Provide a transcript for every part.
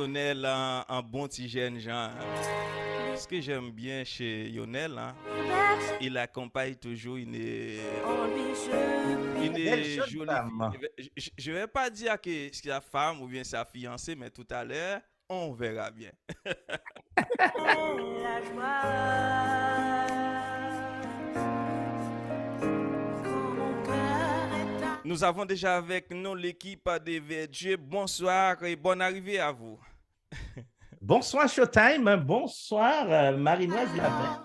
Lionel, un bon petit jeune gens. Ce que j'aime bien chez Lionel, hein, il accompagne toujours une Belle jeune jolie fille. femme. Je vais pas dire que c'est sa femme ou bien sa fiancée, mais tout à l'heure, on verra bien. La joie, quand mon cœur est à Nous avons déjà avec nous l'équipe de VG. Bonsoir et bonne arrivée à vous. Bonsoir Showtime, bonsoir Marinoise Lavin.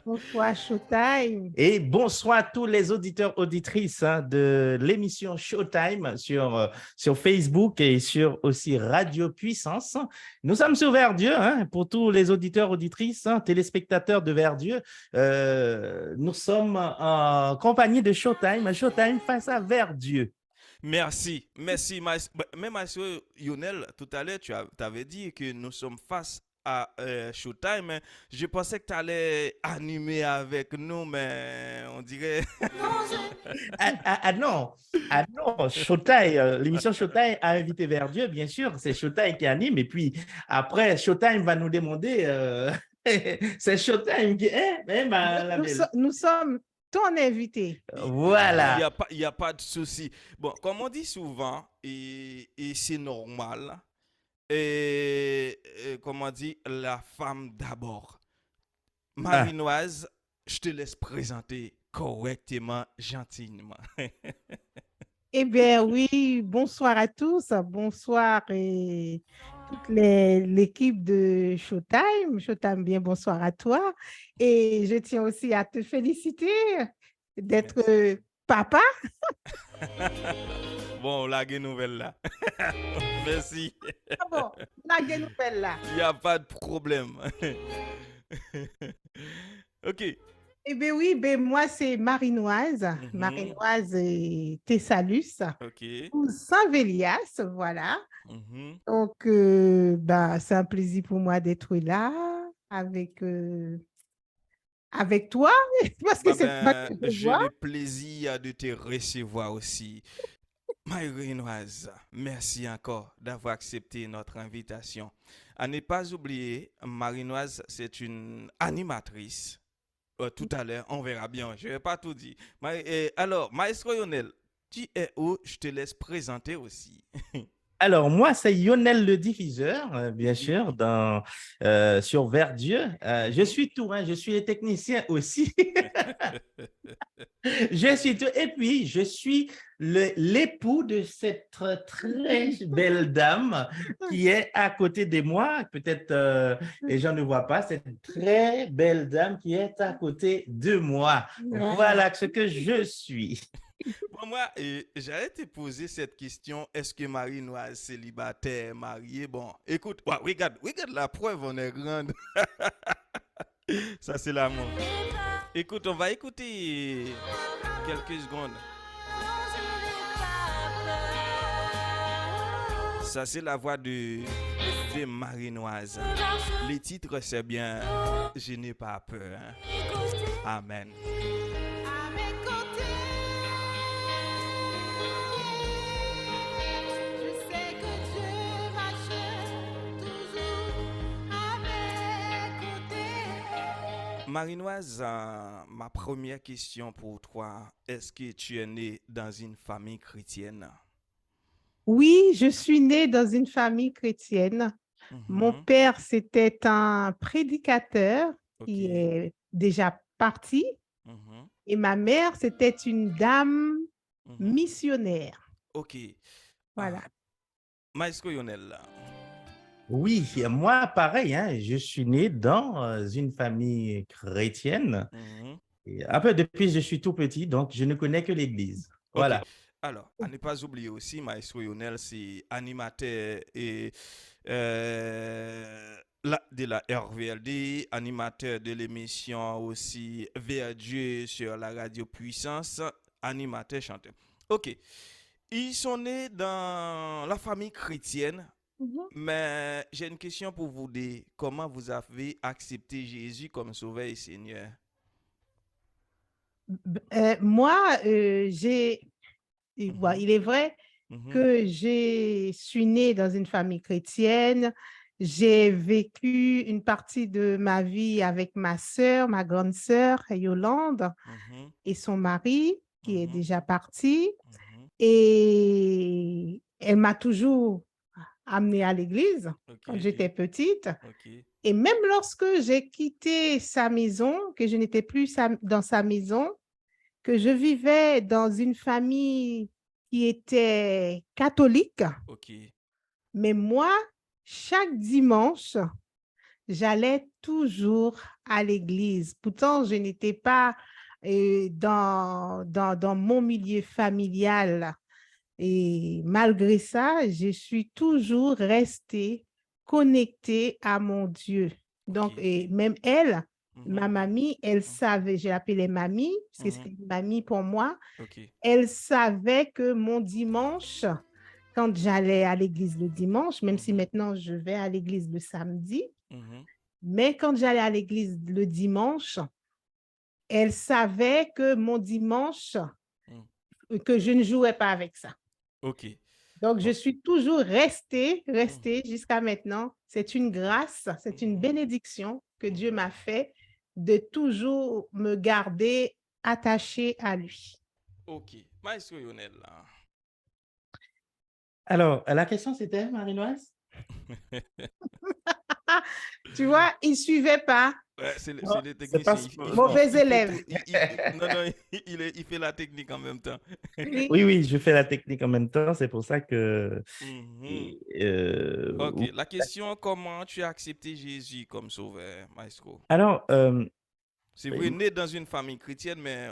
Bonsoir, Showtime. Et bonsoir à tous les auditeurs, auditrices de l'émission Showtime sur Facebook et sur aussi Radio Puissance. Nous sommes sur Verdieu, pour tous les auditeurs, auditrices, téléspectateurs de Verdieu. Nous sommes en compagnie de Showtime, Showtime face à Verdieu. Merci, mais Maestro Lionel, tout à l'heure, tu avais dit que nous sommes face à Showtime. Hein. Je pensais que tu allais animer avec nous, mais on dirait. Non, Showtime, l'émission Showtime a invité Verdieu, bien sûr, c'est Showtime qui anime, et puis après, Showtime va nous demander, c'est Showtime qui est, la Nous, belle. nous sommes ton invité. Voilà. Il y a pas de souci. Bon, comme on dit souvent, et c'est normal, comme on dit, la femme d'abord. Ah, Marinoise, je te laisse présenter correctement, gentiment. Eh bien, oui, bonsoir à tous. Bonsoir et toute l'équipe de Showtime. Showtime, bien, bonsoir à toi. Et je tiens aussi à te féliciter d'être Merci. papa. Bon, la nouvelle là. Merci. Ah bon, la bonne nouvelle là. Il n'y a pas de problème. Ok. Eh bien, oui, ben, moi, c'est Marinoise. Mhm. Marinoise Thessalus. Ok. Ou Saint-Vélias, voilà. Mhm. Donc, bah, c'est un plaisir pour moi d'être là avec toi, parce que Bah c'est toi ben, que je j'ai vois. le plaisir de te recevoir aussi. Marinoise, merci encore d'avoir accepté notre invitation. À ne pas oublier, Marinoise, c'est une animatrice. Tout à l'heure, on verra bien. Je ne vais pas tout dire. Alors, Maestro Lionel, tu es où? Je te laisse présenter aussi. alors, moi, c'est Lionel le diffuseur, bien Oui. sûr, sur Verdieu. Je Mhm. suis tout, je suis technicien aussi. Je suis tout. Et puis, je suis l'époux de cette très belle dame qui est à côté de moi. Peut-être les gens ne voient pas cette très belle dame qui est à côté de moi. Voilà. Voilà ce que je suis. Bon, moi, j'allais te poser cette question. Est-ce que Marinoise célibataire, mariée? Bon, écoute, ouais, regarde la preuve, on est grande. Ça, c'est l'amour. Écoute, on va écouter quelques secondes. Ça, c'est la voix de Marinoise. Les titres, c'est bien Je n'ai pas peur. Hein. Amen. à mes côtés. Je sais que Dieu marche toujours à mes côtés. Marinoise, ma première question pour toi, est-ce que tu es né dans une famille chrétienne? Oui, je suis née dans une famille chrétienne. Mon Mhm. père, c'était un prédicateur Ok. qui est déjà parti. Mhm. Et ma mère, c'était une dame Mhm. missionnaire. Ok. Voilà. Ah, Maestro Lionel. Oui, moi, pareil, je suis né dans une famille chrétienne. Mhm. Et un peu depuis, je suis tout petit, donc je ne connais que l'Église. Ok. Voilà. Alors, à ne pas oublier aussi, Maestro Lionel, c'est animateur de la RVLD, animateur de l'émission aussi VRG sur la radio Puissance, animateur, chanteur. Ok. Ils sont nés dans la famille chrétienne, Mhm. mais j'ai une question pour vous deux. Comment vous avez accepté Jésus comme sauveur et Seigneur? Moi, j'ai, bon, Mhm. il est vrai, Mhm. que je suis née dans une famille chrétienne. J'ai vécu une partie de ma vie avec ma sœur, ma grande sœur Yolande, Mhm. et son mari qui est Mhm. déjà parti. Mhm. Et elle m'a toujours amenée à l'église Ok, quand j'étais petite. ok, Et même lorsque j'ai quitté sa maison, que je n'étais plus dans sa maison, que je vivais dans une famille qui était catholique, ok, mais moi, chaque dimanche, j'allais toujours à l'église. Pourtant, je n'étais pas dans mon milieu familial. Et malgré ça, je suis toujours restée connectée à mon Dieu. Donc, ok. et même elle, ma Mhm. mamie, elle Mhm. savait, je l'appelais mamie, parce que Mhm. c'était une mamie pour moi, Ok, elle savait que mon dimanche, quand j'allais à l'église le dimanche, même si Mhm. maintenant je vais à l'église le samedi, Mhm. mais quand j'allais à l'église le dimanche, elle savait que mon dimanche, Mhm. que je ne jouais pas avec ça. Ok. Donc, je Bon. suis toujours restée Mhm. jusqu'à maintenant. C'est une grâce, c'est une Mhm. bénédiction que Dieu Mhm. m'a fait de toujours me garder attachée à lui. Ok. Maestro Lionel, là. Alors, la question, c'était, Marie-Noise? Ah, tu vois, il ne suivait pas. Ouais, Non, c'est le c'est technicien. parce que... Mauvais Il fait élève. tout. Non, non, il fait la technique en même temps. Oui. Oui, oui, je fais la technique en même temps, c'est pour ça que... Mhm. et, Ok. La question, comment tu as accepté Jésus comme sauveur, Maestro? alors, C'est vrai, né dans une famille chrétienne, mais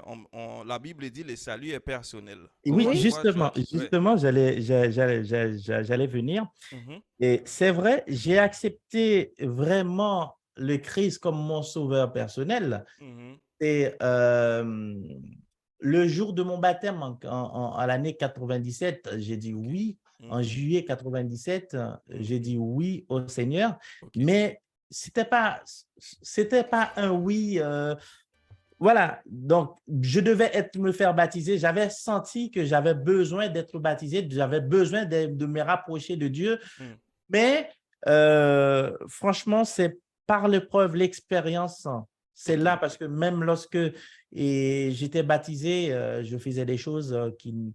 la Bible dit le salut est personnel. oui, Comment Oui. toi tu as... justement, Ouais. justement, j'allais venir. Mhm. Et c'est vrai, j'ai accepté vraiment le Christ comme mon sauveur personnel. Mhm. Et le jour de mon baptême à l'année 97, j'ai dit Ok. oui. En Mhm. juillet 97, j'ai Mhm. dit oui au Seigneur. Ok. Mais c'était pas un oui. Voilà, donc je devais me faire baptiser. J'avais senti que j'avais besoin d'être baptisé, j'avais besoin de me rapprocher de Dieu. Mhm. Mais franchement, c'est par l'épreuve, l'expérience. C'est Ok. là parce que même lorsque j'étais baptisé, je faisais des choses qui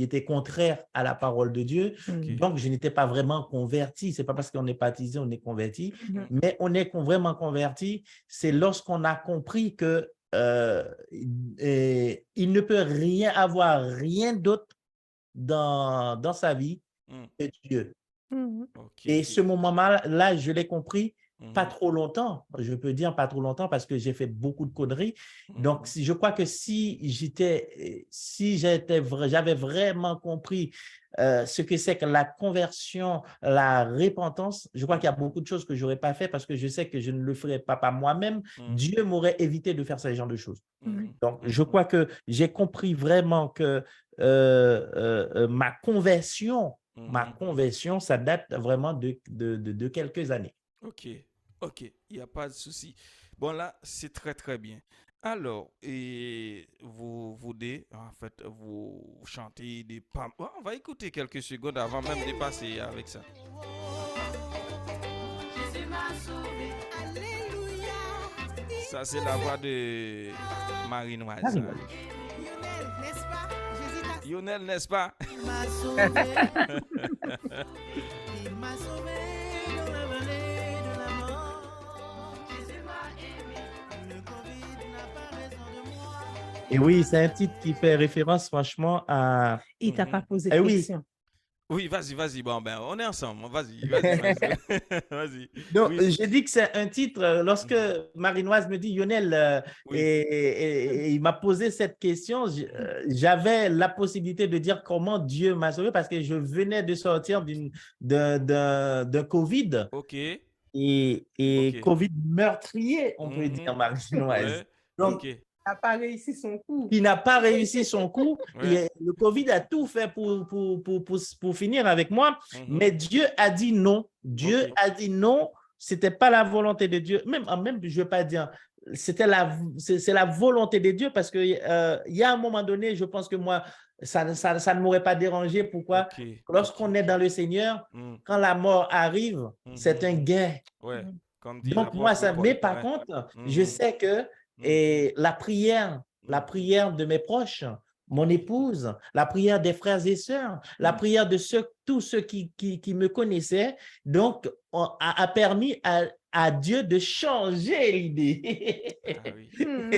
étaient contraires à la parole de Dieu. Ok. Donc, je n'étais pas vraiment converti. Ce n'est pas parce qu'on est baptisé, on est converti. Mhm. Mais on est vraiment converti, c'est lorsqu'on a compris que il ne peut rien avoir rien d'autre dans sa vie Mhm. que Dieu. Mhm. Ok, Et ok. ce moment-là, je l'ai compris pas Mhm. trop longtemps. Je peux dire pas trop longtemps parce que j'ai fait beaucoup de conneries. Donc, Mhm. je crois que j'avais vraiment compris ce que c'est que la conversion, la repentance, je crois qu'il y a beaucoup de choses que je n'aurais pas fait parce que je sais que je ne le ferais pas par moi-même. Mhm. Dieu m'aurait évité de faire ce genre de choses. Oui. Mhm. Donc, je Mhm. crois que j'ai compris vraiment que ma Mhm. conversion, ça date vraiment de quelques années. Ok, ok, il n'y a pas de souci. Bon, là, c'est très, très bien. Alors, et vous deux, en fait, vous chantez des pam. Oh, on va écouter quelques secondes avant même de passer avec ça. Jésus m'a sauvé. Alléluia. Ça, c'est la voix de Marinoise. Marinoise. Lionel, n'est-ce pas? Jésus Lionel, n'est-ce pas? m'a sauvé. Il m'a sauvé de la vallée de la mort. Jésus m'a aimé. Le Covid n'a pas raison de moi. Et oui, c'est un titre qui fait référence franchement à... Il t'a pas Mhm. posé Eh de oui, question. Oui, vas-y, vas-y. Bon, ben, on est ensemble. Vas-y, vas-y, maestro. Vas-y. donc, Oui, j'ai dit que c'est un titre, lorsque Mhm. Marinoise me dit, Lionel, Oui. et il m'a posé cette question, j'avais la possibilité de dire comment Dieu m'a sauvé parce que je venais de sortir d'un COVID Ok, et ok. COVID meurtrier, on peut dire, Mhm. Marinoise. Ouais, Donc, ok. Il n'a pas réussi son coup. qui n'a pas réussi son coup. Ouais. Le COVID a tout fait pour finir avec moi. Mhm. Mais Dieu a dit non. Dieu Ok. a dit non. C'était pas la volonté de Dieu. Même, je ne veux pas dire, c'est la volonté de Dieu parce que il y a un moment donné, je pense que moi, ça ne m'aurait pas dérangé. Pourquoi? Ok, Lorsqu'on ok. est dans le Seigneur, Mm, quand la mort arrive, c'est un mhm. gain. Ouais, Mhm. comme dit Donc, moi, l'apôtre mais Paul. par Ouais. contre, je Mhm, sais que mhm, la prière de mes proches, mon épouse, la prière des frères et sœurs, la prière de tous ceux qui me connaissaient, donc, a permis à Dieu de changer l'idée. Ah oui. Mhm.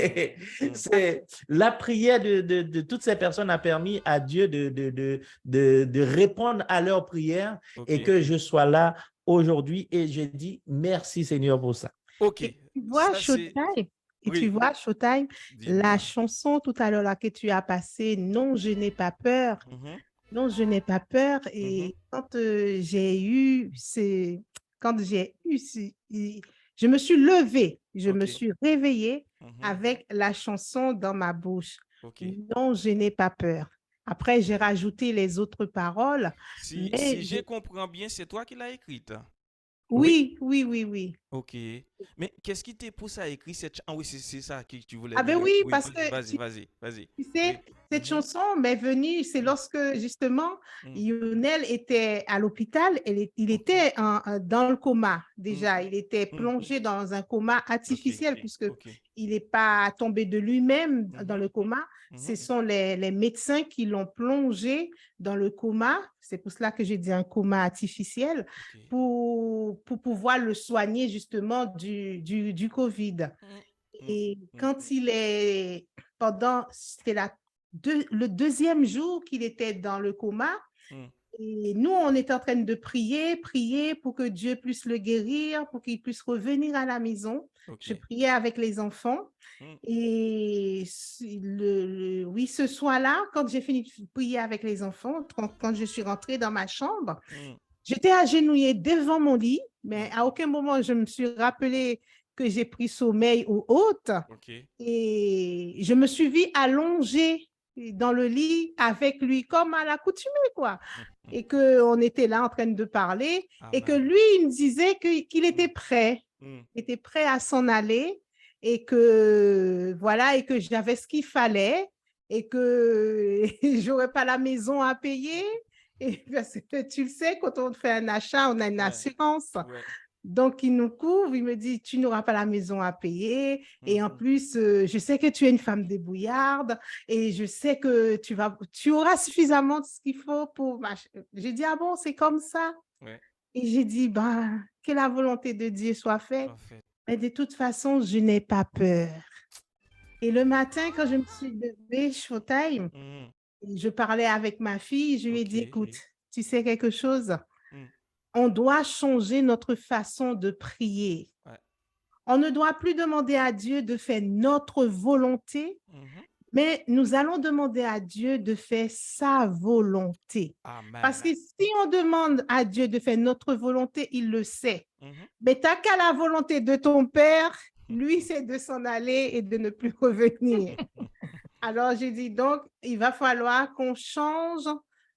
Mm, C'est la prière de toutes ces personnes a permis à Dieu de répondre à leurs prières et ok. que je sois là aujourd'hui. Et je dis merci Seigneur pour ça. Ok. Et tu vois, Ça, c'est. Showtime, Oui, la dis-moi. chanson tout à l'heure là que tu as passée, Non, je n'ai pas peur. Mhm, Non, je n'ai pas peur. mhm, Et quand je me suis levée, je me ok. suis réveillée Mhm, avec la chanson dans ma bouche. ok. Non, je n'ai pas peur. Après, j'ai rajouté les autres paroles, Si mais je comprends bien, c'est toi qui l'as écrite. Oui. oui, oui, oui, oui. Ok. Mais qu'est-ce qui te pousse à écrire cette chanson? Ah oui, c'est ça que tu voulais Ah ben dire. oui, Oui, parce que vas-y, vas-y, vas-y. tu sais, Oui. cette Mhm, chanson m'est venue, c'est mm, lorsque justement mm, Lionel était à l'hôpital, il ok. était dans le coma Mm, déjà, il était mm, plongé dans un coma ok, artificiel puisque ok. il n'est pas tombé de lui-même dans Mhm, le coma. mhm, Ce sont les médecins qui l'ont plongé dans le coma. C'est pour cela que j'ai dit un coma artificiel ok. pour pouvoir le soigner justement du COVID. Mm, mm, Et mm, quand c'était le deuxième jour qu'il était dans le coma, mm, et nous, on était en train de prier pour que Dieu puisse le guérir, pour qu'il puisse revenir à la maison. ok. Je priais avec les enfants. Mm, Et oui, ce soir-là, quand j'ai fini de prier avec les enfants, quand je suis rentrée dans ma chambre, mm, j'étais agenouillée devant mon lit, mais à mhm, aucun moment je me suis rappelé que j'ai pris sommeil ou autre. ok. Et je me suis vue allongée dans le lit avec lui comme à l'accoutumée, quoi. Mm, mm. Et qu'on était là en train de parler et que Amen. lui, il me disait qu'il Mm, était prêt à s'en aller et que voilà, et que j'avais ce qu'il fallait et que j'aurais pas la maison à payer. Et parce que tu le sais, quand on fait un achat, on a une ouais, assurance. ouais. Donc, il nous couvre, il me dit, tu n'auras pas la maison à payer. Et en Mhm, plus, je sais que tu es une femme débrouillarde et je sais que tu auras suffisamment de ce qu'il faut pour... J'ai dit, ah bon, c'est comme ça. ouais, Et j'ai dit, ben, que la volonté de Dieu soit faite. en fait. Mais de toute façon, je n'ai pas peur. Et le matin, quand je me suis levée, Showtime, Mhm, je parlais avec ma fille, je lui ai ok. dit, écoute, tu sais quelque chose? Mm, On doit changer notre façon de prier. ouais. On ne doit plus demander à Dieu de faire notre volonté, Mhm, mais nous allons demander à Dieu de faire sa volonté. Parce amen. que si on demande à Dieu de faire notre volonté, il le sait. Mhm, Mais t'as qu'à la volonté de ton Père, lui, c'est de s'en aller et de ne plus revenir. Alors, j'ai dit, donc, il va falloir qu'on change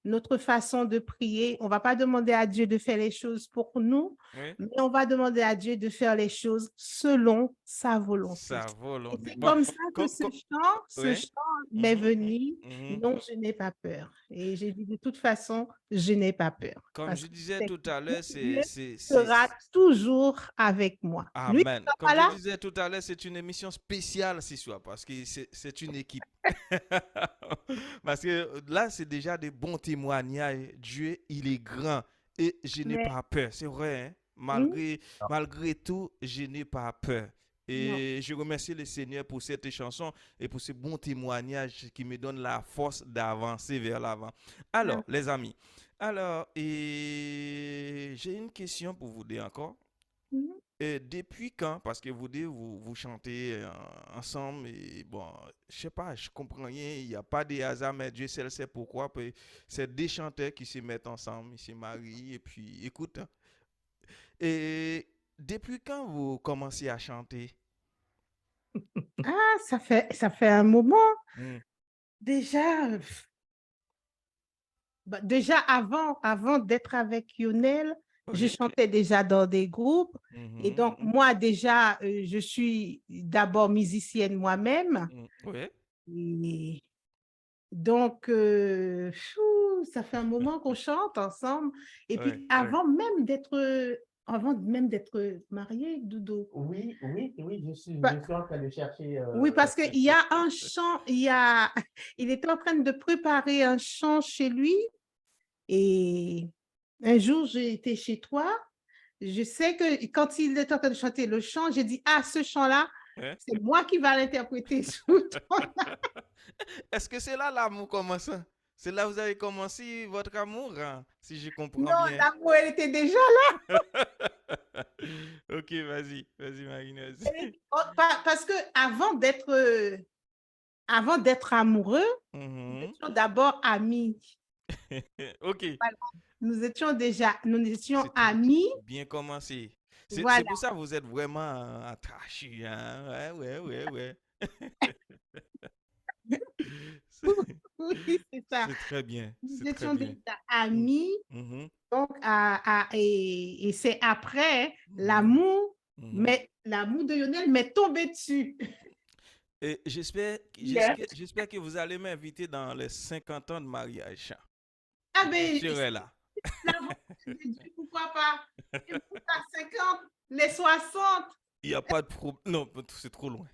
notre façon de prier. On ne va pas demander à Dieu de faire les choses pour nous, oui, mais on va demander à Dieu de faire les choses selon sa volonté. sa Et volonté. c'est Bon, comme ça que ce oui. chant m'est Mhm, venu. mhm. Non, je n'ai pas peur. Et j'ai dit, de toute façon, je n'ai pas peur. Comme Parce je que disais c'est tout que à l'heure, Dieu sera toujours avec moi. Lui, il Amen. sera Comme pas je là. disais tout à l'heure, c'est une émission spéciale ce soir parce que c'est une équipe. Parce que là, c'est déjà des bons témoignages. Dieu, il est grand et je n'ai Mais pas peur. C'est vrai, hein? hmm, Malgré tout, je n'ai pas peur. non. Et je remercie le Seigneur pour cette chanson et pour ce bon témoignage qui me donne la force d'avancer vers l'avant. Alors, les amis, j'ai une question pour vous deux encore. Mhm. Et depuis quand, parce que vous deux, vous chantez ensemble, et bon, je sais pas, je comprends rien, il n'y a pas de hasard, mais Dieu seul sait pourquoi. C'est des chanteurs qui se mettent ensemble, ils se marient, et puis écoute. Et depuis quand vous commencez à chanter? Ah, ça fait un moment. Hmm, Déjà, déjà avant d'être avec Lionel, je oui, chantais déjà dans des groupes. Et mhm, donc, moi, déjà, je suis d'abord musicienne moi-même. oui, Et Donc, ça fait un moment qu'on chante ensemble. Et Ouais, puis, ouais. avant même d'être marié, Doudou. Oui, je suis Bah, en train de chercher. oui, parce qu'il y a un chant, il était en train de préparer un chant chez lui. Et un jour, j'ai été chez toi. Je sais que quand il était en train de chanter le chant, j'ai dit, ah, ce chant-là, Hein? c'est moi qui va l'interpréter sous ton... Est-ce que c'est là l'amour commence? C'est là que vous avez commencé votre amour, hein, si je comprends Non, bien. l'amour, elle était déjà là. Ok, vas-y, Marineuse. Parce que avant d'être amoureux, nous Mhm. étions d'abord amis. Ok, Voilà. Nous étions c'est amis. bien commencé. C'est Voilà. pour ça que vous êtes vraiment attachés, hein? Ouais. C'est Oui, c'est ça. c'est très bien, Nous c'est très étions bien. déjà Mm. amis. Mhm, Donc, et c'est après mhm, l'amour, mhm. mais l'amour de Lionel m'est tombé dessus. Et Yes. j'espère que vous allez m'inviter dans les 50 ans de mariage. Ah Je ben, serai là. la volonté de Dieu, pourquoi pas? Et pour ta 50, les 60. Il n'y a pas de problème. Non, c'est trop loin.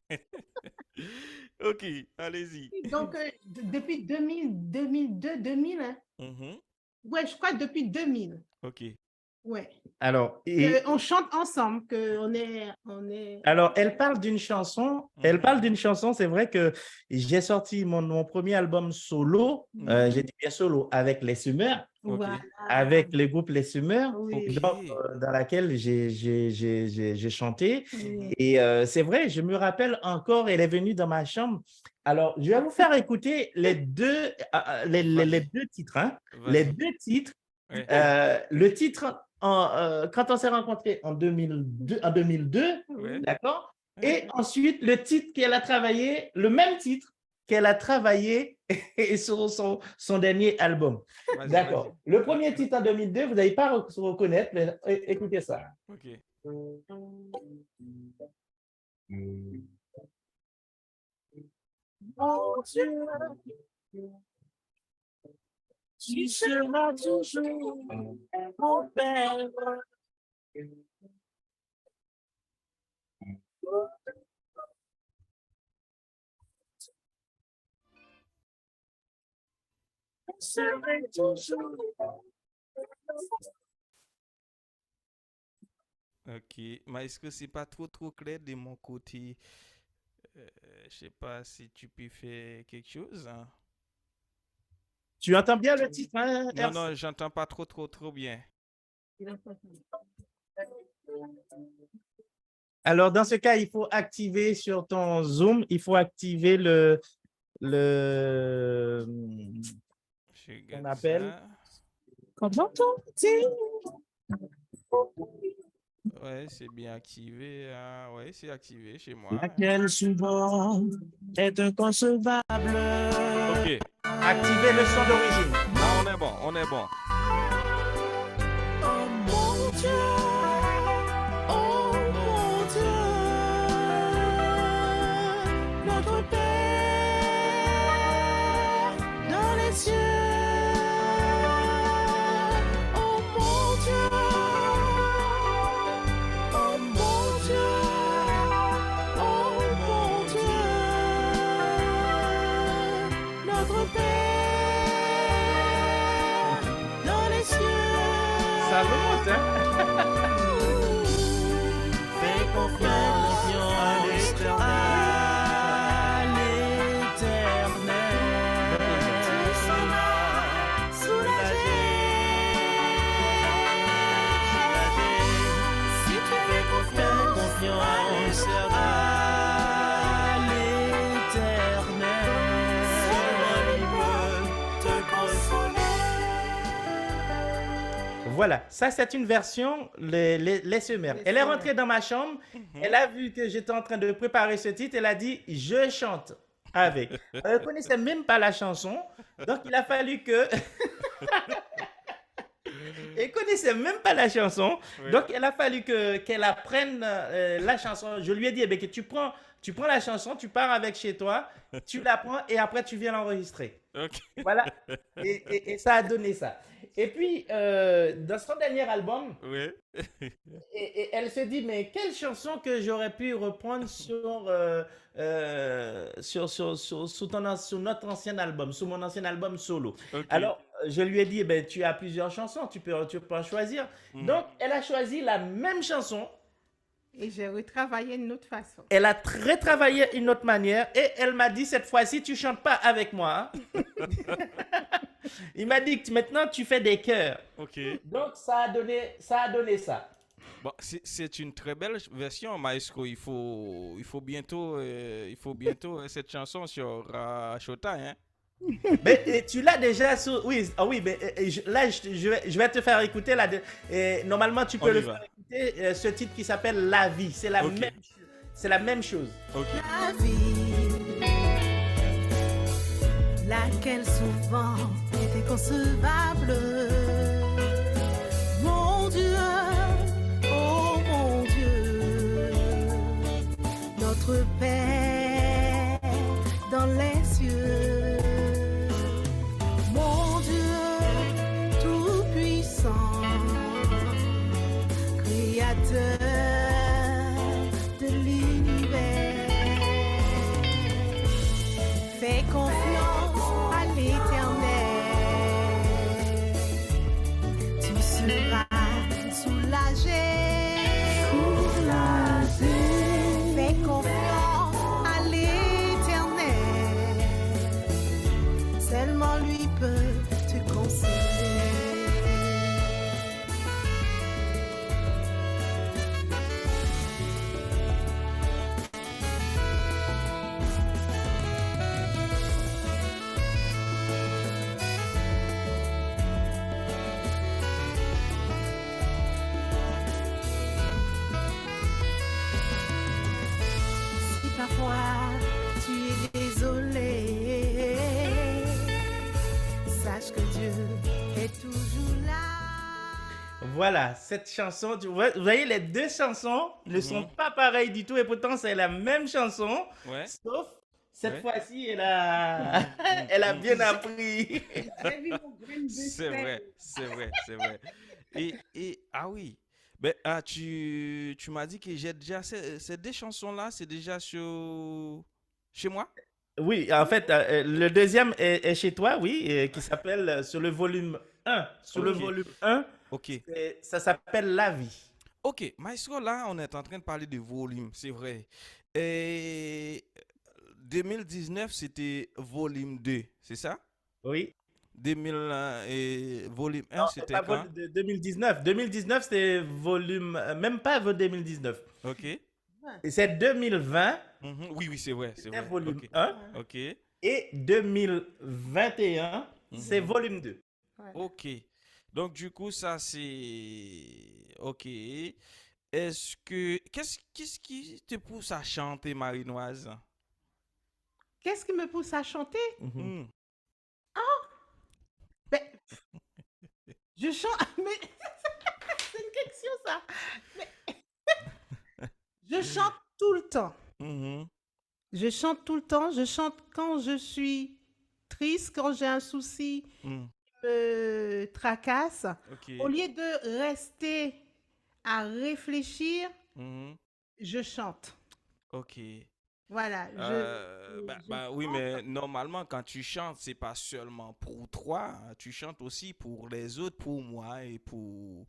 Ok, allez-y. Donc, depuis 2002, 2000, hein? Mhm, Ouais, je crois depuis 2000. ok. Ouais. Alors, et On chante ensemble, alors, elle parle d'une chanson. Elle Mhm, parle d'une chanson. C'est vrai que j'ai sorti mon premier album solo. mhm, J'ai dit bien solo avec les Sumeurs, ok. Voilà. avec le groupe Les Sumeurs, Oui. Ok. donc, dans laquelle j'ai chanté. Mhm. Et c'est vrai, je me rappelle encore, elle est venue dans ma chambre. Alors, je vais vous faire écouter les Vas-y, deux titres. Hein. Les vas-y. deux titres. Ouais. Le titre, quand on s'est rencontrés en 2002, Ouais. d'accord? Ouais. Et ensuite, le titre qu'elle a travaillé, le même titre qu'elle a travaillé sur son dernier album. Vas-y. D'accord. Le Ah, premier titre en 2002, vous n'allez pas reconnaître, mais écoutez ça. ok. Mon Dieu, tu seras toujours mon père. Je serai toujours. Ok. Mais est-ce que c'est pas trop clair de mon côté? Je sais pas si tu peux faire quelque chose, hein. Tu entends bien le titre, hein, Non, RC? non, j'entends pas trop bien. Alors, dans ce cas, il faut activer sur ton Zoom, il faut activer le, Je qu'on regarde appelle. ça. Comment on dit? Ouais, c'est bien activé, hein. Ouais, c'est activé chez moi. Laquelle souvent est inconcevable. Ok. Activer le son d'origine. Ah, on est bon. Oh mon Dieu, oh mon Dieu, notre Père dans les cieux. Oh mon Dieu, oh mon Dieu, oh mon Dieu, notre Père dans les cieux. Ça remonte, hein? Fais confiance à l'éternel. Tu seras soulagé. Si tu fais confiance à l'éternel, il peut te consoler. Voilà, ça c'est une version, les Sumeurs. Les Elle est Sumeurs. rentrée dans ma chambre, Mhm. elle a vu que j'étais en train de préparer ce titre, elle a dit « je chante avec ». Elle ne connaissait même pas la chanson, donc il a fallu que Elle connaissait même pas la chanson. Ouais. Donc, il a fallu qu'elle apprenne la chanson. Je lui ai dit, eh bien, que tu prends la chanson, tu pars avec chez toi, tu la prends et après, tu viens l'enregistrer. Ok. Voilà. Et ça a donné ça. Et puis, dans son dernier album, Ouais. et elle se dit, mais quelle chanson que j'aurais pu reprendre sur notre ancien album, sur mon ancien album solo. Ok. Alors, je lui ai dit, eh ben, tu as plusieurs chansons, tu peux en choisir. Donc, elle a choisi la même chanson. Et j'ai retravaillé d'une autre façon. Elle a retravaillé une autre manière et elle m'a dit, cette fois-ci, tu chantes pas avec moi. Hein. Il m'a dit que maintenant, tu fais des chœurs. Ok. Donc, ça a donné ça. Bon, c'est une très belle version, Maestro. Il faut bientôt cette chanson sur Showtime, hein? Mais tu l'as déjà sur... Oui, mais là, je vais te faire écouter. Normalement, tu peux On y le va. faire écouter ce titre qui s'appelle La vie. C'est la, Ok. c'est la même chose. Ok. La vie, laquelle souvent est inconcevable. Mon Dieu, oh mon Dieu, notre Père dans les cieux. Mon Dieu tout-puissant, créateur de l'univers. Fais confiance à l'Éternel, tu seras soulagé. Fais confiance à l'Éternel, seulement lui peut te consoler. Si parfois tu es désolé, sache que Dieu est toujours là. Voilà, cette chanson, vous voyez, les deux chansons ne sont pas pareilles du tout et pourtant c'est la même chanson, Ouais. sauf cette Ouais. fois-ci, elle a bien appris. J'ai vu mon grain de C'est sel. vrai, c'est vrai, c'est vrai. Ah oui, ben, tu m'as dit que j'ai déjà ces deux chansons-là, c'est déjà chez moi? Oui, en fait, le deuxième est chez toi, oui, qui s'appelle sur le volume 1. Sur le Ok. volume 1, Ok. ça s'appelle La vie. Ok, Maestro, là, on est en train de parler de volume, c'est vrai. Et 2019, c'était volume 2, c'est ça? Oui. 2000, et volume 1, Non, c'est c'était pas quand? de 2019. 2019, c'était volume, même pas 2019. Ok. Et c'est 2020, Mhm. Oui, oui, c'est vrai, c'est c'est vrai. volume Ok. 1. Ok. Et 2021, c'est volume 2. Voilà. Ok. Donc, du coup, ça, c'est... Ok. Qu'est-ce qui te pousse à chanter, Marinoise? Qu'est-ce qui me pousse à chanter? Hmm. Ben, je chante, mais c'est une question ça. Mais je chante tout le temps. Mhm. Je chante tout le temps. Je chante quand je suis triste, quand j'ai un souci Hmm. qui me tracasse. Ok. Au lieu de rester à réfléchir, Mhm. je chante. Ok. Voilà. Oui, chante. mais normalement, quand tu chantes, c'est pas seulement pour toi, tu chantes aussi pour les autres, pour moi et pour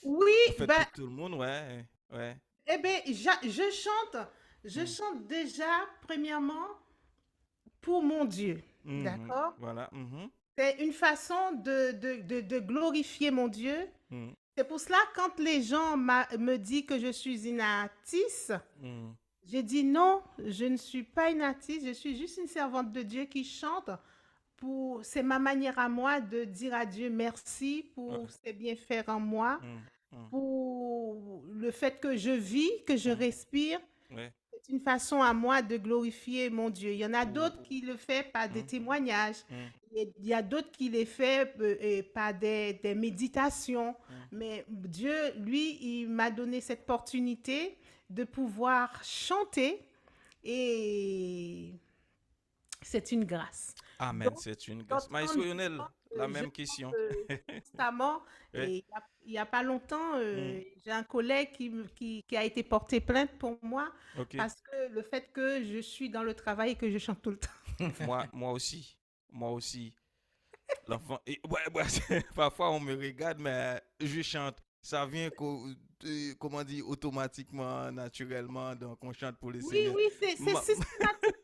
Oui, en fait, ben, pour tout le monde, ouais, ouais. eh bien, je chante. Je chante déjà, premièrement, pour mon Dieu. Mhm. D'accord? Voilà. Mhm. C'est une façon de glorifier mon Dieu. Mhm. C'est pour cela, quand les gens me disent que je suis une artiste, Mhm. j'ai dit non, je ne suis pas une artiste, je suis juste une servante de Dieu qui chante. C'est ma manière à moi de dire à Dieu merci pour Ouais. ses bienfaits en moi, Mhm. Mhm. pour le fait que je vis, que je respire. Ouais. C'est une façon à moi de glorifier mon Dieu. Il y en a Pour- d'autres qui le font par des témoignages. Mhm. Il y a d'autres qui les fait par des méditations. Mais Dieu, lui, il m'a donné cette opportunité de pouvoir chanter et c'est une grâce. Amen, Donc, c'est une grâce. Maestro d'entendre Lionel, ça, la je même chante question. constamment. Ouais. Et il y a pas longtemps, Mm. j'ai un collègue qui a été porté plainte pour moi Ok. parce que le fait que je suis dans le travail et que je chante tout le temps. Moi aussi. Moi aussi. L'enfant. Ouais, parfois on me regarde, mais je chante. Ça vient, comment dire, automatiquement, naturellement. Donc on chante pour le Oui, Seigneur. oui, c'est Ma... systématique.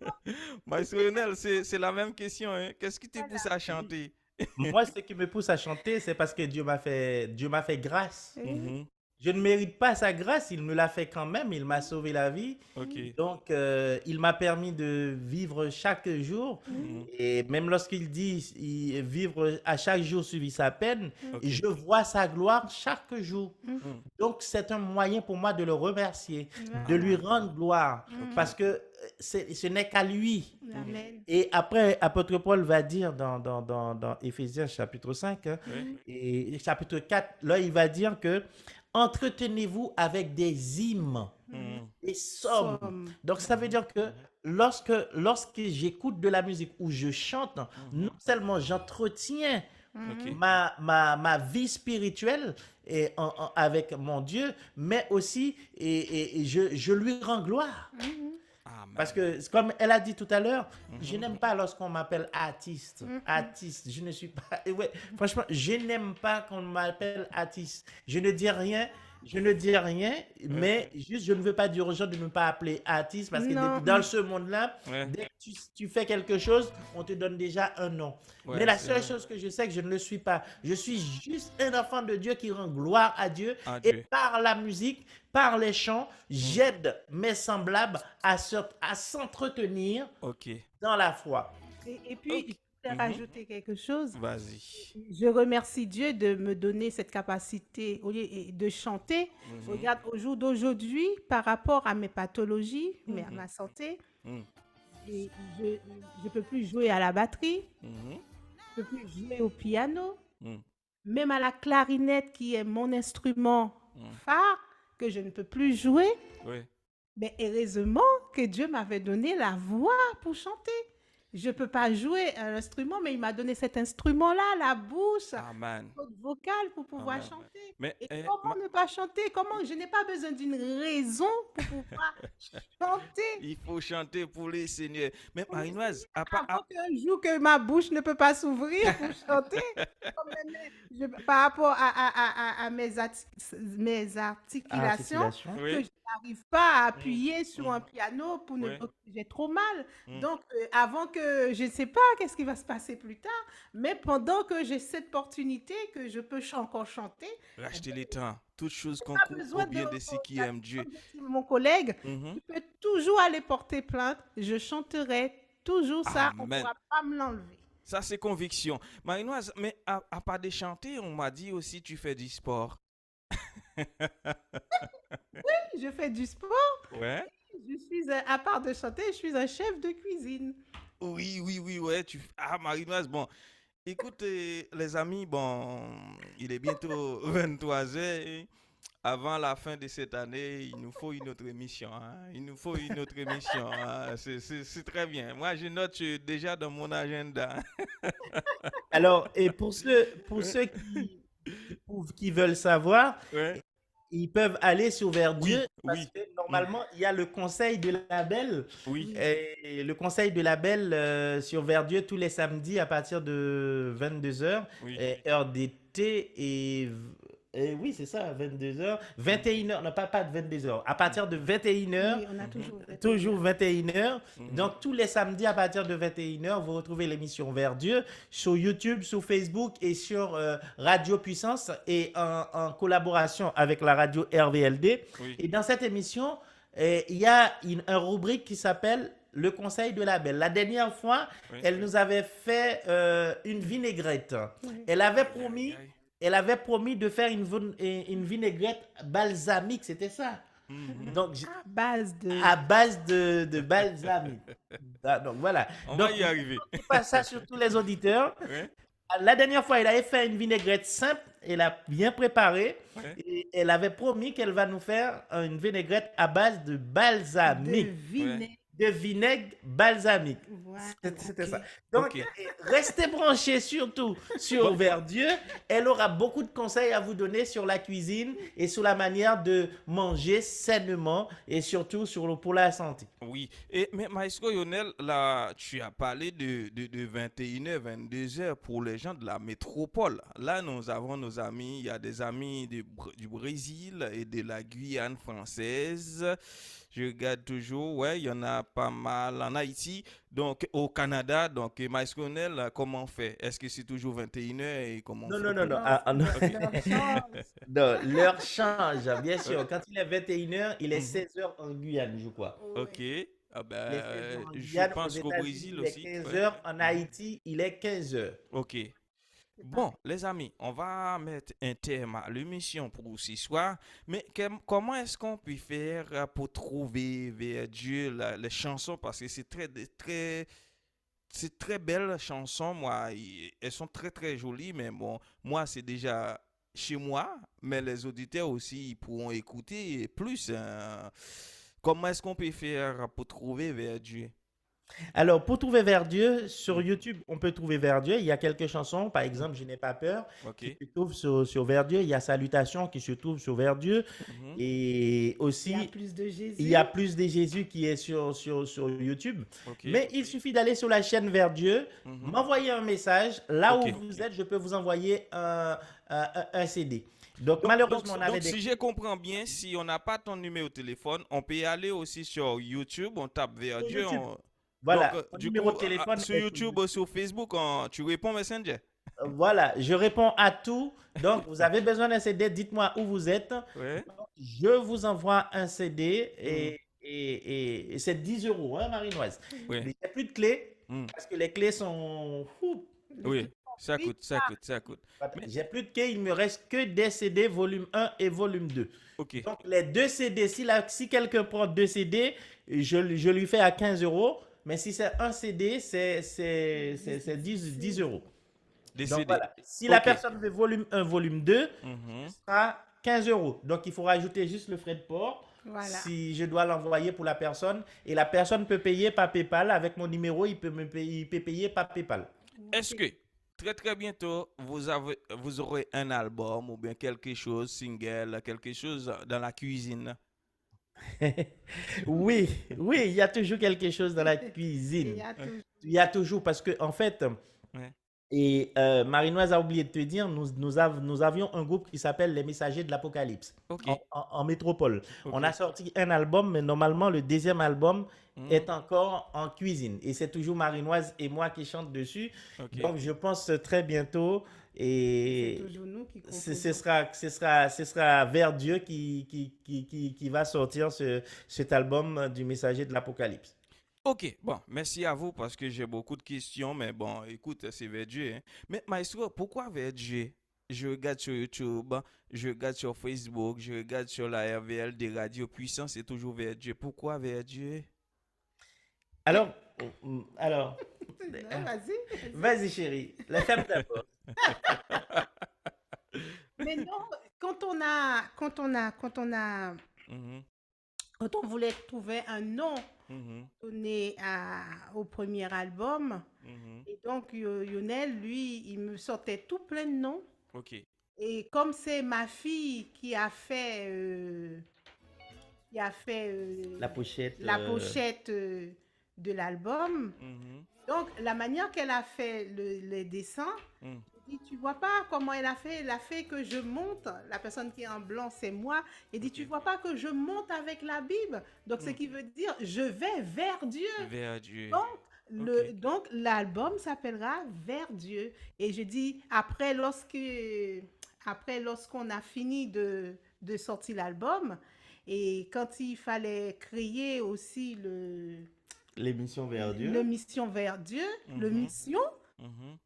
Maestro Lionel, c'est la même question. Hein. Qu'est-ce qui te Voilà. pousse à chanter? Moi, ce qui me pousse à chanter, c'est parce que Dieu m'a fait grâce. Mhm. Je ne mérite pas sa grâce, il me l'a fait quand même, il m'a sauvé la vie. Ok. Donc, il m'a permis de vivre chaque jour. Mhm. Et même lorsqu'il dit vivre à chaque jour suivi sa peine, Ok. je vois sa gloire chaque jour. Mm. Donc, c'est un moyen pour moi de le remercier, de lui Amen. rendre gloire, Ok. parce que ce n'est qu'à lui. Amen. Et après, apôtre Paul va dire dans Éphésiens chapitre 5 hein, Oui. et chapitre 4, là, il va dire que entretenez-vous avec des hymnes, Mhm. des psaumes. Somme. Donc, ça veut dire que lorsque j'écoute de la musique ou je chante, non seulement j'entretiens Ok. ma vie spirituelle avec mon Dieu, mais aussi je lui rends gloire. Parce Amen. que, comme elle a dit tout à l'heure, je n'aime pas lorsqu'on m'appelle artiste. Mhm. Artiste, je ne suis pas. Et ouais, franchement, je n'aime pas qu'on m'appelle artiste. Je ne dis rien, mais juste, je ne veux pas dire aux gens de ne pas appeler artiste parce que Non. dans ce monde-là, Ouais. dès que tu fais quelque chose, on te donne déjà un nom. Ouais, Mais la c'est seule vrai. chose que je sais que je ne le suis pas, je suis juste un enfant de Dieu qui rend gloire à Dieu. À Et Dieu. par la musique, par les chants, j'aide mes semblables à s'entretenir Ok. dans la foi. Et puis, Ok. je voulais rajouter quelque chose. Vas-y. Je remercie Dieu de me donner cette capacité au lieu de chanter. Mhm. Regarde, au jour d'aujourd'hui, par rapport à mes pathologies, mais à ma santé, Mhm. et je peux plus jouer à la batterie, Mhm. je peux plus jouer au piano, Mhm. même à la clarinette qui est mon instrument phare que je ne peux plus jouer. Oui. Mais heureusement que Dieu m'avait donné la voix pour chanter. Je ne peux pas jouer un instrument, mais il m'a donné cet instrument-là, la bouche, Amen. corde vocale pour pouvoir Amen. chanter. Mais Et comment ne pas chanter? Comment je n'ai pas besoin d'une raison pour pouvoir chanter. il faut chanter pour les seigneurs. Mais Pour le Marinoise, Avant qu'un jour que ma bouche ne peut pas s'ouvrir pour chanter, comme par rapport à mes articulations, Articulation. que oui. je n'arrive pas à appuyer sur un piano pour ne Ouais. j'ai trop mal. Mm. Donc, avant que je ne sais pas qu'est-ce qui va se passer plus tard, mais pendant que j'ai cette opportunité que je peux encore chanter, Racheter les temps. Toutes choses pas concourent besoin au bien de ceux qui aiment Dieu. comme dit mon collègue, Mhm. tu peux toujours aller porter plainte. Je chanterai toujours ça. On ne Amen. pourra pas me l'enlever. Ça, c'est conviction. Marinoise, mais à part de chanter, on m'a dit aussi tu fais du sport. Je fais du sport. Ouais. Je suis, à part de chanter, je suis un chef de cuisine. Oui, ouais. Ah, Marinoise, bon. Écoutez, les amis, bon, il est bientôt 23 heures. Avant la fin de cette année, il nous faut une autre émission. Hein. Il nous faut une autre émission. Hein. C'est très bien. Moi, je note déjà dans mon agenda. Alors, et pour ceux qui veulent savoir, Ouais. ils peuvent aller sur Vers Oui, Dieu parce oui. que normalement, il y a le conseil de label. Oui. Et le conseil de label sur Vers Dieu tous les samedis à partir de 22h, Oui. heure d'été. Et oui, c'est ça, 22h. 21h, non pas de 22h. À partir de 21h, Oui, on a toujours. toujours 21h. Mhm. Donc, tous les samedis à partir de 21h, vous retrouvez l'émission Vers Dieu sur YouTube, sur Facebook et sur Radio Puissance et en collaboration avec la radio RVLD. Oui. Et dans cette émission, il y a une rubrique qui s'appelle Le conseil de la belle. La dernière fois, Oui. elle nous avait fait une vinaigrette. Elle avait promis. Aïe, aïe. Elle avait promis de faire une vinaigrette balsamique, c'était ça. Mhm. Donc, À base de. à base de balsamique. Ah, donc voilà. On Donc, va y arriver. je passe ça sur tous les auditeurs. Ouais, La dernière fois, elle avait fait une vinaigrette simple, elle a bien préparé ouais. et elle avait promis qu'elle va nous faire une vinaigrette à base de De balsamique, vinaigre. de vinaigre balsamique. Voilà. C'était ça. Ok. Donc, Ok. restez branchés surtout sur Bon. Verdieu. Elle aura beaucoup de conseils à vous donner sur la cuisine et sur la manière de manger sainement et surtout pour la santé. Oui, mais Maestro Lionel, là, tu as parlé de 21h, 22h pour les gens de la métropole. Là, nous avons nos amis, il y a des amis du Brésil et de la Guyane française. Je regarde toujours, ouais, il y en a pas mal en Haïti, donc au Canada. Donc, Maestro Lionel, comment on fait? Est-ce que c'est toujours 21h et comment on Non, fait non, non, non. pour... Ah, ah, non. Leur change. Non, l'heure change, bien Ouais. sûr. Quand il est 21h, il est Mhm. 16h en Guyane, je crois. Ok. Oui. Ah ben, Il est 16h en je Guyane. Aux pense qu'au États-Unis, Brésil il est aussi. 15h. En Mhm. Haïti, il est 15h. Ok. C'est Bon, pareil. les amis, on va mettre un terme à l'émission pour ce soir. Mais comment est-ce qu'on peut faire pour trouver vers Dieu les chansons? Parce que c'est très belles chansons. Moi, elles sont très, très jolies. Mais bon, moi, c'est déjà chez moi. Mais les auditeurs aussi, ils pourront écouter plus, hein. Comment est-ce qu'on peut faire pour trouver vers Dieu? Alors, pour trouver Verdieu, sur Mhm. YouTube, on peut trouver Verdieu. Il y a quelques chansons, par exemple, Je n'ai pas peur, qui Ok. se trouvent sur Verdieu. Il y a Salutations qui se trouve sur Verdieu. Mhm. Et Il y a aussi, plus de il y a Jésus. Plus de Jésus qui est sur YouTube. Ok. Mais il suffit d'aller sur la chaîne Verdieu, Mhm. m'envoyer un message. Là Ok. où vous êtes, je peux vous envoyer un CD. Donc, Donc, malheureusement, on avait donc, des... si je comprends bien, si on n'a pas ton numéro de téléphone, on peut y aller aussi sur YouTube, on tape vers Sur Dieu. YouTube. Donc, Voilà, mon du numéro coup, de téléphone sur est sur YouTube, YouTube. sur Facebook, tu réponds Messenger. Voilà, je réponds à tout. Donc, vous avez besoin d'un CD, dites-moi où vous êtes. Ouais. Donc, je vous envoie un CD Mhm. et c'est 10 euros, hein, Marinoise. Ouais. Mais il n'y a plus de clés Mhm. parce que les clés sont... Ouh, Les Oui. clés sont Ça vite coûte, ça coûte, ça coûte. Mais, j'ai plus de clés, il me reste que des CD volume 1 et volume 2. ok. Donc, les deux CD, si quelqu'un prend deux CD, je lui fais à 15 euros. Mais si c'est un CD, c'est 10 euros. Donc Décédé. voilà, si la Ok. personne veut volume 1, volume 2, ce Mhm. sera 15 euros. Donc il faut rajouter juste le frais de port Voilà. si je dois l'envoyer pour la personne. Et la personne peut payer par PayPal. Avec mon numéro, il peut payer par PayPal. Est-ce que très très bientôt vous aurez un album ou bien quelque chose, single, quelque chose dans la cuisine? Oui, oui, il y a toujours quelque chose dans la Et il y cuisine. a toujours. Il y a toujours, parce que en fait, Ouais. Marinoise a oublié de te dire, nous avions un groupe qui s'appelle Les Messagers de l'Apocalypse Ok. en métropole. On a Ok. sorti un album, mais normalement, le deuxième album Mhm. est encore en cuisine. Et c'est toujours Marinoise et moi qui chante dessus. Ok. Donc, je pense très bientôt. C'est Et toujours nous qui ce composons. sera Vers Dieu qui va sortir cet album du Messager de l'Apocalypse. Ok, bon, merci à vous parce que j'ai beaucoup de questions, mais bon, écoute, c'est Verdier, hein. Mais Maestro, pourquoi Verdier? Je regarde sur YouTube, je regarde sur Facebook, je regarde sur la RVL des radios puissantes, c'est toujours Verdier. Pourquoi Verdier? Alors, alors, Non, vas-y, vas-y. vas-y chérie, la femme d'abord. Mais non, Mhm, quand on voulait trouver un nom mhm, donné au premier album, mhm. et donc Lionel, lui, il me sortait tout plein de noms. Ok, Et comme c'est ma fille qui a fait La pochette. la pochette de l'album, mhm, donc la manière qu'elle a fait les dessins, mhm. il dit, tu vois pas comment elle a fait que je monte, la personne qui est en blanc, c'est moi. Il dit, Ok. tu vois pas que je monte avec la Bible. Donc, ce Mm. qui veut dire, je vais vers Dieu. Verdier. Donc, Ok. donc l'album s'appellera Vers Dieu. Et je dis, après, lorsqu'on a fini de sortir l'album, et quand il fallait créer aussi L'émission Vers le Dieu. Mission Vers Dieu, le Mhm, Mission mhm.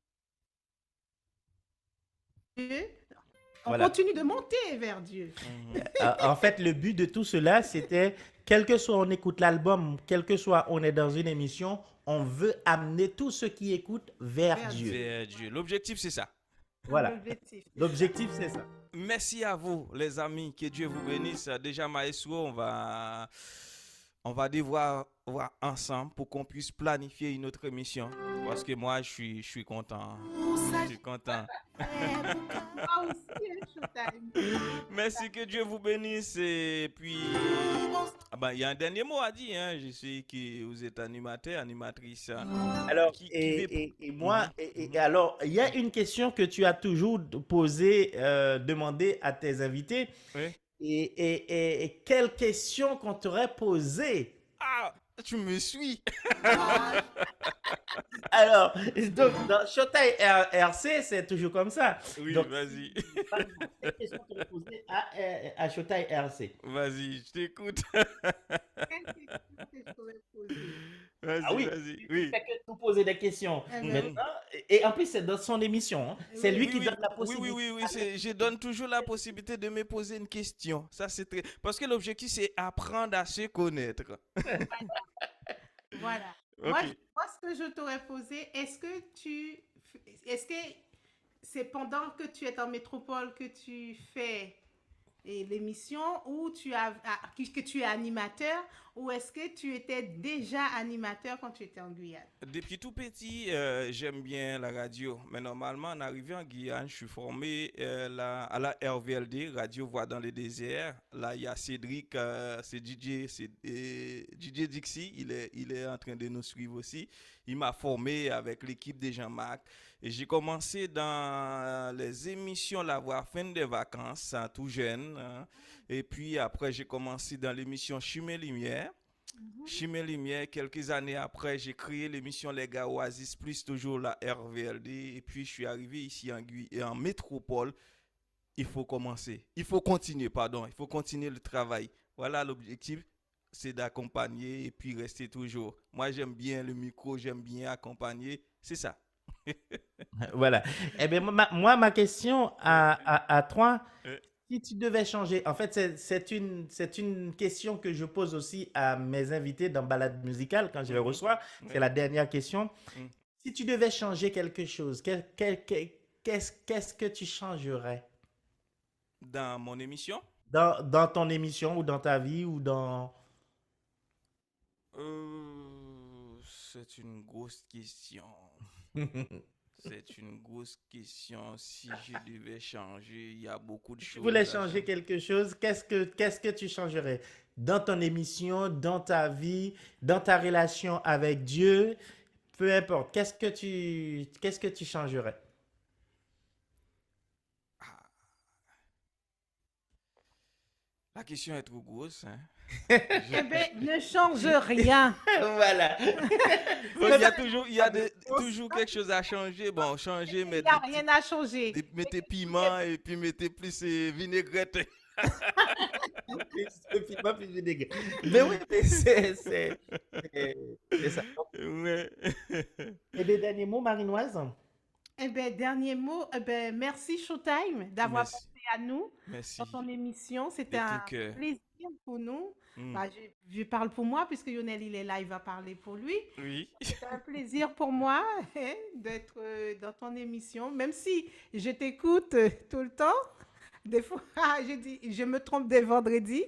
Dieu, On Voilà. continue de monter vers Dieu. Mhm. En fait, le but de tout cela, c'était, quel que soit on écoute l'album, quel que soit on est dans une émission, on veut amener tous ceux qui écoutent vers Vers Dieu. Vers Dieu. L'objectif, c'est ça. Voilà. L'objectif. L'objectif, c'est ça. Merci à vous, les amis. Que Dieu vous bénisse. Déjà, Maestro, on va devoir voir ensemble pour qu'on puisse planifier une autre émission. Parce que moi, je suis content. Je suis content. Moi aussi, hein, Showtime. Merci, que Dieu vous bénisse. Et puis, ah ben, il y a un dernier mot à dire. Hein. Je sais que vous êtes animateur, animatrice. Alors, Qui et, veut- et moi, Mhm. et alors, il y a une question que tu as toujours posée, demandée à tes invités. Oui. Et quelle question qu'on t'aurait posée? Ah, tu me suis. Alors, donc, dans Showtime RC, c'est toujours comme ça. Oui, Donc, vas-y. quelle question t'aurais posée à Showtime RC? Vas-y, je t'écoute. Quelle question que je pourrais poser? Vas-y, Ah oui, vas-y. il Oui. fait que nous poser des questions. Eh ben, Maintenant, et en plus, c'est dans son émission. Hein. C'est lui Oui, qui oui, donne la oui, possibilité. oui, oui, oui, je donne toujours la possibilité de me poser une question. Ça, c'est très... Parce que l'objectif, c'est apprendre à se connaître. Voilà. Ok. Moi, ce que je t'aurais posé, est-ce que c'est pendant que tu es en métropole que tu fais l'émission ou que tu es animateur ou est-ce que tu étais déjà animateur quand tu étais en Guyane? Depuis tout petit, j'aime bien la radio. Mais normalement, en arrivant en Guyane, je suis formé à la RVLD, Radio Voix dans le désert. Là, il y a Cédric, c'est DJ Dixie, il est en train de nous suivre aussi. Il m'a formé avec l'équipe de Jean-Marc. Et j'ai commencé dans les émissions La Voix fin des vacances, hein, tout jeune. Hein. Et puis après, j'ai commencé dans l'émission Chimée Lumière. Chimée Lumière, quelques années après, j'ai créé l'émission Les gars Oasis, plus toujours la RVLD. Et puis, je suis arrivé ici en Guyane, et en métropole. Il faut commencer. Il faut continuer, pardon. Il faut continuer le travail. Voilà l'objectif, c'est d'accompagner et puis rester toujours. Moi, j'aime bien le micro, j'aime bien accompagner. C'est ça. Voilà. Eh bien, ma question à toi, Euh, si tu devais changer, en fait, c'est une question que je pose aussi à mes invités dans Balade musicale quand je les Mhm. reçois. Ouais. C'est la dernière question. Mhm. Si tu devais changer quelque chose, qu'est-ce que tu changerais Dans mon émission, dans ton émission ou dans ta vie ou dans... c'est une grosse question. C'est une grosse question. Si je devais changer, il y a beaucoup de Si tu choses voulais à changer changer. quelque chose, qu'est-ce que tu changerais dans ton émission, dans ta vie, dans ta relation avec Dieu, peu importe. Qu'est-ce que tu changerais? Ah, la question est trop grosse. Hein. Eh bien, ne change rien. Voilà. Il y a toujours quelque chose à changer. Bon, changer, Il mais n'y a rien à changer. mettez piment et puis mettez plus vinaigrette. Pas plus vinaigre. Mais oui, mais c'est ça. Ouais. Et des derniers mots, Marinoise? Eh bien, dernier mot, eh ben, merci Showtime d'avoir Merci. pensé à nous Merci. dans ton émission. C'était De tout un cœur. plaisir pour nous. Mm. Bah, je parle pour moi puisque Lionel, il est là, il va parler pour lui. Oui. C'est un plaisir pour moi hein, d'être dans ton émission, même si je t'écoute tout le temps. Des fois, je me trompe des vendredis.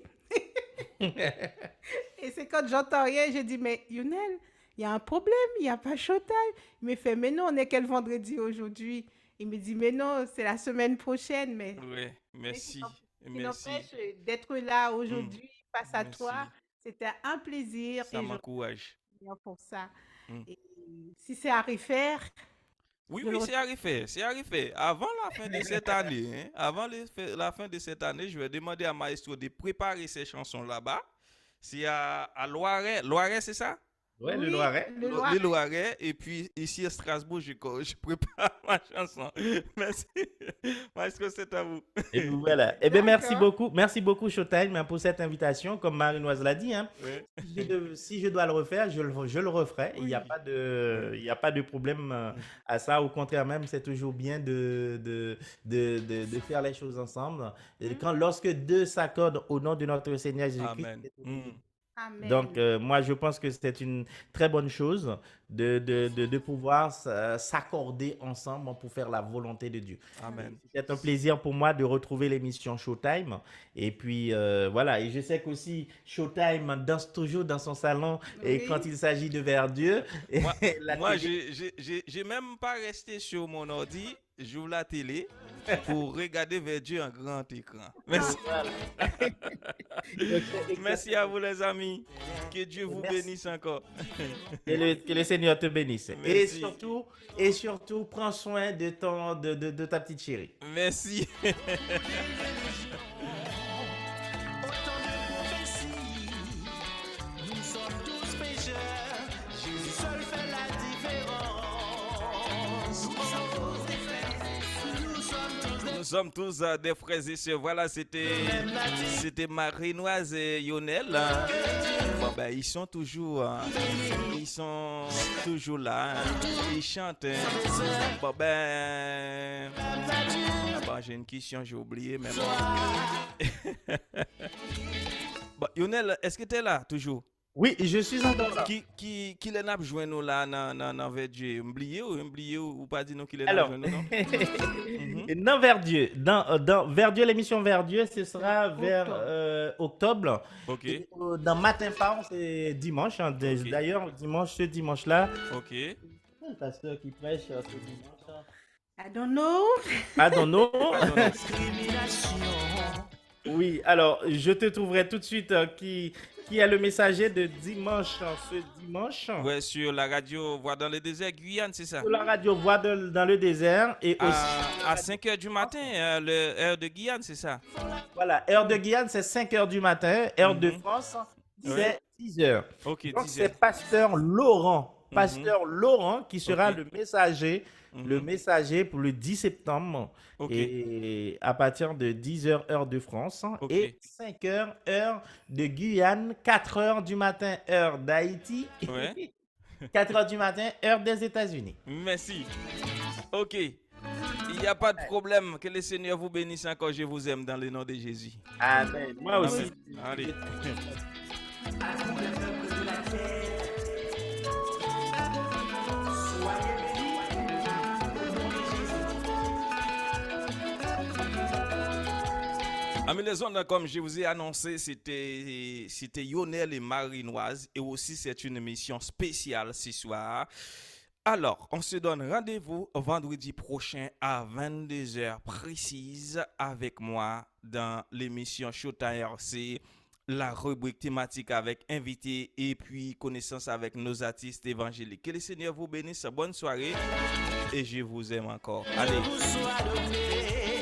Et c'est quand j'entends rien, je dis, mais Lionel, il y a un problème, il n'y a pas Showtime. Il me fait, mais non, on est quel vendredi aujourd'hui? Il me dit, mais non, c'est la semaine prochaine. Mais Ouais. Merci. qui Merci. n'empêche d'être là aujourd'hui face à Merci. toi. C'était un plaisir Ça et je m'encourage. reviens pour ça. Mm. Et si c'est à refaire, Oui, je oui, le c'est à refaire. C'est à refaire. Avant la fin de cette année, hein, la fin de cette année, je vais demander à Maestro de préparer ces chansons là-bas. C'est à Loiret. Loiret, c'est ça? Ouais, le Oui, Loiret. le Les Loiret. Loiret. Et puis ici à Strasbourg, je prépare ma chanson. Merci. Maestro, c'est à vous. Et puis voilà. Eh bien, D'accord. merci beaucoup Showtime hein, pour cette invitation. Comme Marie-Noise l'a dit, hein, Ouais. si je dois le refaire, je le referai. Il n'y a Oui. pas il y a pas de problème à ça. Au contraire, même, c'est toujours bien de faire les choses ensemble. Et lorsque deux s'accordent au nom de notre Seigneur Jésus-Christ, Amen. c'est toujours bien. Donc, Amen. moi, je pense que c'est une très bonne chose de pouvoir s'accorder ensemble pour faire la volonté de Dieu. Amen. C'est un plaisir pour moi de retrouver l'émission Showtime. Et puis, voilà. Et je sais qu'aussi, Showtime danse toujours dans son salon et Oui. quand il s'agit de vers Dieu. Moi, La moi télé- j'ai même pas resté sur mon ordi. J'ouvre la télé pour regarder vers Dieu en grand écran. Merci. Merci à vous, les amis. Que Dieu vous Merci. bénisse encore. Que le Seigneur te bénisse. Merci. Et surtout, prends soin de ta petite chérie. Merci. Autant de prophéties, nous sommes tous pécheurs. Jésus seul fait la différence. Nous sommes tous des frères. Nous sommes tous des Nous sommes tous des frères et sœurs. Voilà, c'était Marie-Noise et Lionel. Hein. Bon, ben, ils sont toujours là. Hein. Ils chantent. Hein. Bon, ben. Bon, j'ai une question, j'ai oublié. Mais bon. Bon, Lionel, est-ce que tu es là toujours? Oui, je suis encore là. Qui les n'a joué nous là dans Verdun? Oublié ou pas dit nous qui les n'a Alors, joué nous, non? dans Verdieu, dans Verdieu, l'émission Verdieu, ce sera vers octobre. Ok, Et, dans Matin Phare, c'est dimanche. Hein. Ok. D'ailleurs, ce dimanche-là, ok. le pasteur qui prêche ce dimanche. I don't know. Ah non, non. discriminations. Oui, alors je te trouverai tout de suite qui est le messager de dimanche, ce dimanche. Ouais, sur la radio Voix dans le désert, Guyane, c'est ça? Sur la radio Voix dans le désert et aussi, À 5 h du matin, l'heure de Guyane, c'est ça? voilà, heure de Guyane, c'est 5 heures du matin, heure de Mhm. France, c'est Ouais. 6 heures. Ok, Donc 10 c'est heures. Pasteur Laurent qui sera Ok. le messager. Le Mhm. messager pour le 10 septembre Ok. et à partir de 10h heure de France Ok. et 5h heure de Guyane, 4h du matin heure d'Haïti, Ouais. 4h du matin heure des États-Unis. Merci. Ok. Il n'y a pas de problème. Que le Seigneur vous bénisse encore. Je vous aime dans le nom de Jésus. Amen. Moi aussi. Amen. Allez. Amis les ondes, comme je vous ai annoncé, c'était Lionel et Marie-Noise. Et aussi, c'est une émission spéciale ce soir. Alors, on se donne rendez-vous vendredi prochain à 22h précise avec moi dans l'émission Showtime RC, la rubrique thématique avec invités et puis connaissance avec nos artistes évangéliques. Que le Seigneur vous bénisse. Bonne soirée et je vous aime encore. Allez. Vous soit donné.